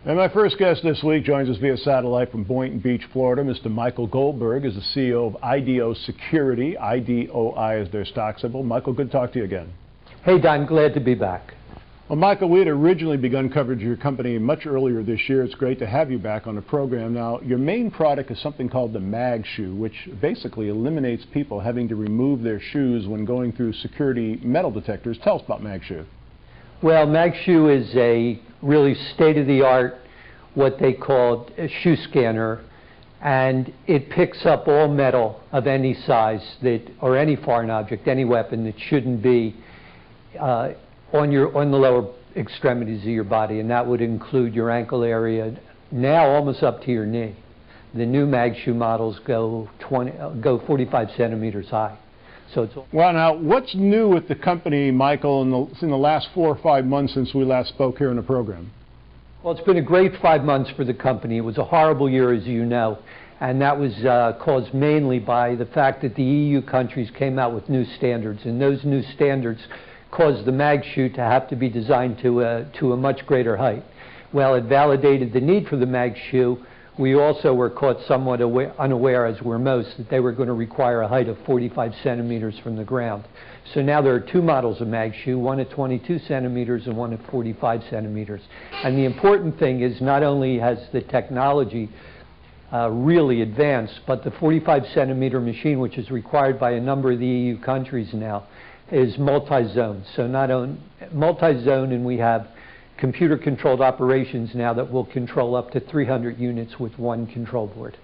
And my first guest this week joins us via satellite from Boynton Beach, Florida. Mr. Michael Goldberg is the CEO of IDO Security. IDOI is their stock symbol. Michael, good to talk to you again. Hey, Don, glad to be back. Well, Michael, we had originally begun coverage of your company much earlier this year. It's great to have you back on the program. Now, your main product is something called the Magshoe, which basically eliminates people having to remove their shoes when going through security metal detectors. Tell us about Magshoe. Well, Magshoe is a really state-of-the-art, what they call a shoe scanner, and it picks up all metal of any size or any foreign object, any weapon that shouldn't be on the lower extremities of your body, and that would include your ankle area, now almost up to your knee. The new Magshoe models go 45 centimeters high. So it's well, now, what's new with the company, Michael, in the last 4 or 5 months since we last spoke here in the program? Well, it's been a great 5 months for the company. It was a horrible year, as you know, and that was caused mainly by the fact that the EU countries came out with new standards, and those new standards caused the Magshoe to have to be designed to a much greater height. Well, it validated the need for the Magshoe. We also were caught somewhat unaware, as were most, that they were going to require a height of 45 centimeters from the ground. So now there are 2 models of Magshoe, one at 22 centimeters and one at 45 centimeters. And the important thing is not only has the technology really advanced, but the 45 centimeter machine, which is required by a number of the EU countries now, is multi-zone. So not only multi-zone, and we have computer-controlled operations now that will control up to 300 units with one control board.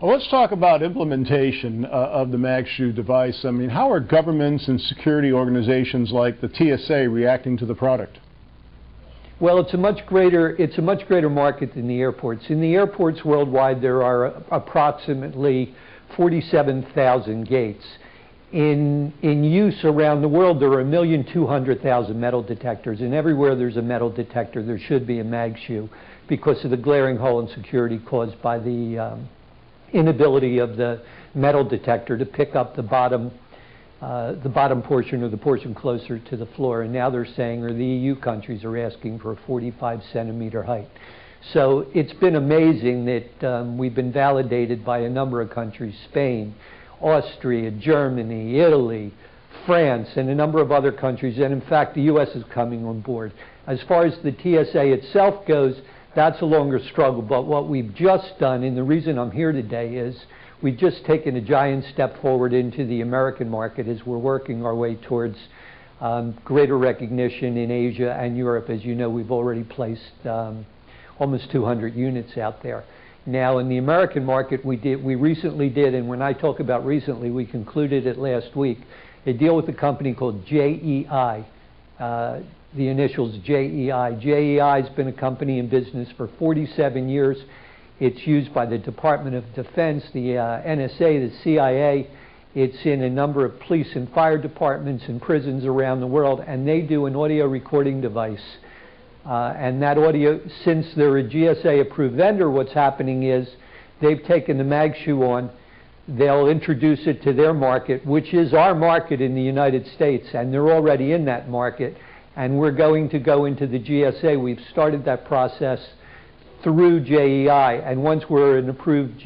Well, let's talk about implementation of the Magshoe device. I mean, how are governments and security organizations like the TSA reacting to the product? Well, it's a much greater market than the airports. In the airports worldwide, there are approximately 47,000 gates. In use around the world, there are 1,200,000 metal detectors, and everywhere there's a metal detector, there should be a Magshoe because of the glaring hole in security caused by the inability of the metal detector to pick up the bottom portion or the portion closer to the floor. And now they're saying, or the EU countries are asking for a 45 centimeter height. So it's been amazing that we've been validated by a number of countries, Spain, Austria, Germany, Italy, France, and a number of other countries, and in fact the US is coming on board. As far as the TSA itself goes, that's a longer struggle, but what we've just done, and the reason I'm here today, is we've just taken a giant step forward into the American market as we're working our way towards greater recognition in Asia and Europe. As you know, we've already placed almost 200 units out there. Now, in the American market, we recently did, and when I talk about recently, we concluded it last week, a deal with a company called JEI, the initials JEI. JEI has been a company in business for 47 years. It's used by the Department of Defense, the NSA, the CIA. It's in a number of police and fire departments and prisons around the world, and they do an audio recording device. And that audio, since they're a GSA-approved vendor, what's happening is they've taken the Magshoe on, they'll introduce it to their market, which is our market in the United States, and they're already in that market, and we're going to go into the GSA. We've started that process through JEI, and once we're an approved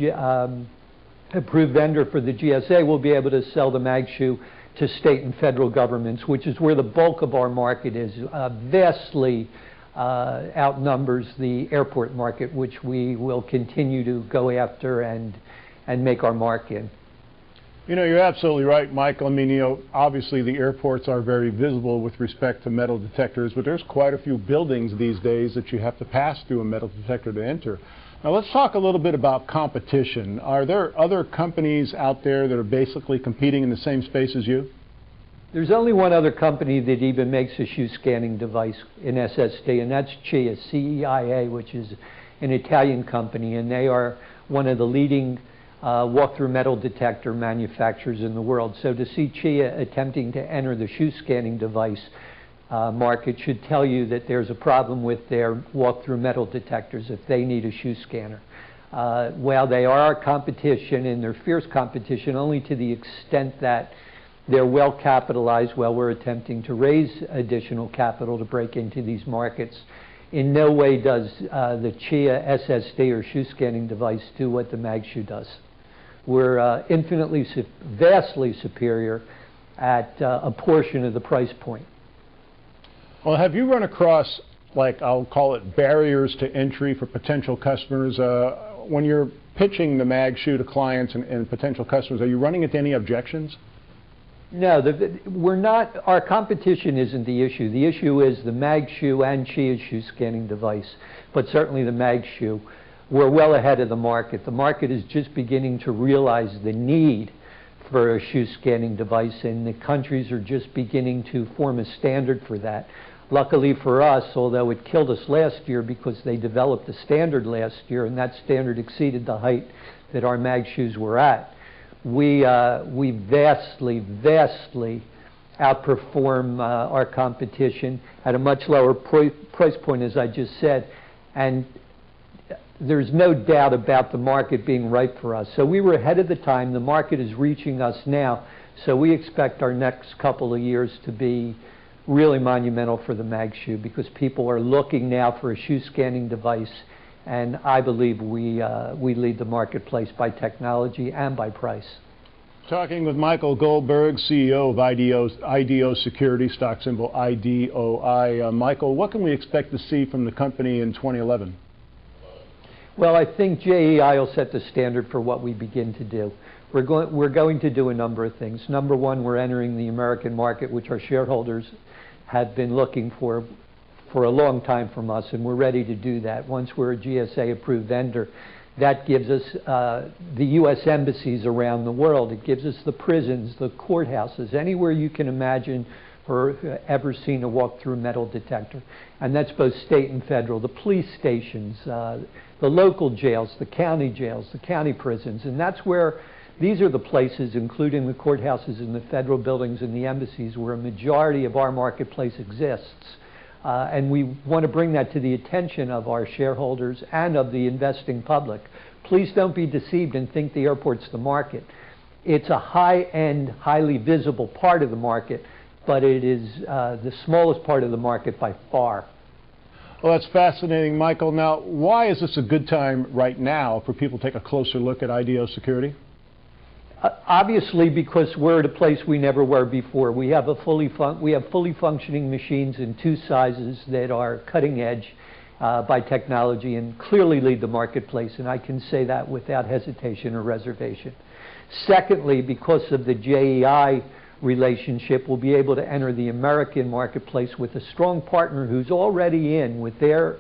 vendor for the GSA, we'll be able to sell the Magshoe to state and federal governments, which is where the bulk of our market is, vastly outnumbers the airport market, which we will continue to go after and make our mark in. You know, you're absolutely right, Michael. I mean, you know, obviously the airports are very visible with respect to metal detectors, but there's quite a few buildings these days that you have to pass through a metal detector to enter. Now, let's talk a little bit about competition. Are there other companies out there that are basically competing in the same space as you? There's only one other company that even makes a shoe scanning device in SSD, and that's CIA, CEIA, which is an Italian company, and they are one of the leading walk-through metal detector manufacturers in the world. So to see CIA attempting to enter the shoe scanning device market should tell you that there's a problem with their walk-through metal detectors if they need a shoe scanner. While they are our competition, and they're fierce competition only to the extent that they're well capitalized while we're attempting to raise additional capital to break into these markets. In no way does the Chia SSD or shoe scanning device do what the Magshoe does. We're infinitely, vastly superior at a portion of the price point. Well, have you run across, like, I'll call it barriers to entry for potential customers? When you're pitching the Magshoe to clients and potential customers, are you running into any objections? No, we're not. Our competition isn't the issue. The issue is the Magshoe and Chia shoe scanning device, but certainly the Magshoe. We're well ahead of the market. The market is just beginning to realize the need for a shoe scanning device, and the countries are just beginning to form a standard for that. Luckily for us, although it killed us last year because they developed a standard last year, and that standard exceeded the height that our Magshoes were at, we vastly, vastly outperform our competition at a much lower price point, as I just said. And there's no doubt about the market being ripe for us. So we were ahead of the time. The market is reaching us now. So we expect our next couple of years to be really monumental for the Magshoe, because people are looking now for a shoe scanning device, and I believe we lead the marketplace by technology and by price. Talking with Michael Goldberg, CEO of IDO Security, stock symbol IDOI. Michael, what can we expect to see from the company in 2011? Well, I think JEI will set the standard for what we begin to do. We're going to do a number of things. Number one, we're entering the American market, which our shareholders have been looking for a long time from us, and we're ready to do that. Once we're a GSA-approved vendor, that gives us the U.S. embassies around the world. It gives us the prisons, the courthouses, anywhere you can imagine or ever seen a walk-through metal detector. And that's both state and federal, the police stations, the local jails, the county prisons. And that's where these are the places, including the courthouses and the federal buildings and the embassies, where a majority of our marketplace exists. And we want to bring that to the attention of our shareholders and of the investing public. Please don't be deceived and think the airport's the market. It's a high-end, highly visible part of the market, but it is the smallest part of the market by far. Well, that's fascinating, Michael. Now, why is this a good time right now for people to take a closer look at IDO Security? Obviously, because we're at a place we never were before. We have fully functioning machines in two sizes that are cutting edge by technology and clearly lead the marketplace, and I can say that without hesitation or reservation. Secondly, because of the JEI relationship, we'll be able to enter the American marketplace with a strong partner who's already in with their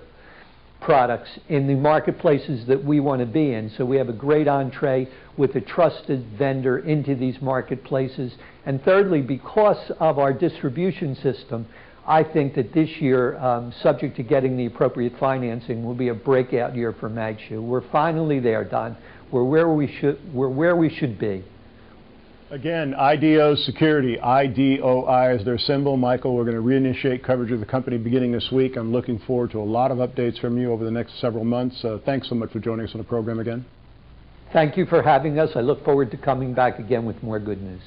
products in the marketplaces that we want to be in. So we have a great entree with a trusted vendor into these marketplaces. And thirdly, because of our distribution system, I think that this year, subject to getting the appropriate financing, will be a breakout year for Magshoe. We're finally there, Don. We're where we should be. Again, IDO Security, IDOI is their symbol. Michael, we're going to reinitiate coverage of the company beginning this week. I'm looking forward to a lot of updates from you over the next several months. Thanks so much for joining us on the program again. Thank you for having us. I look forward to coming back again with more good news.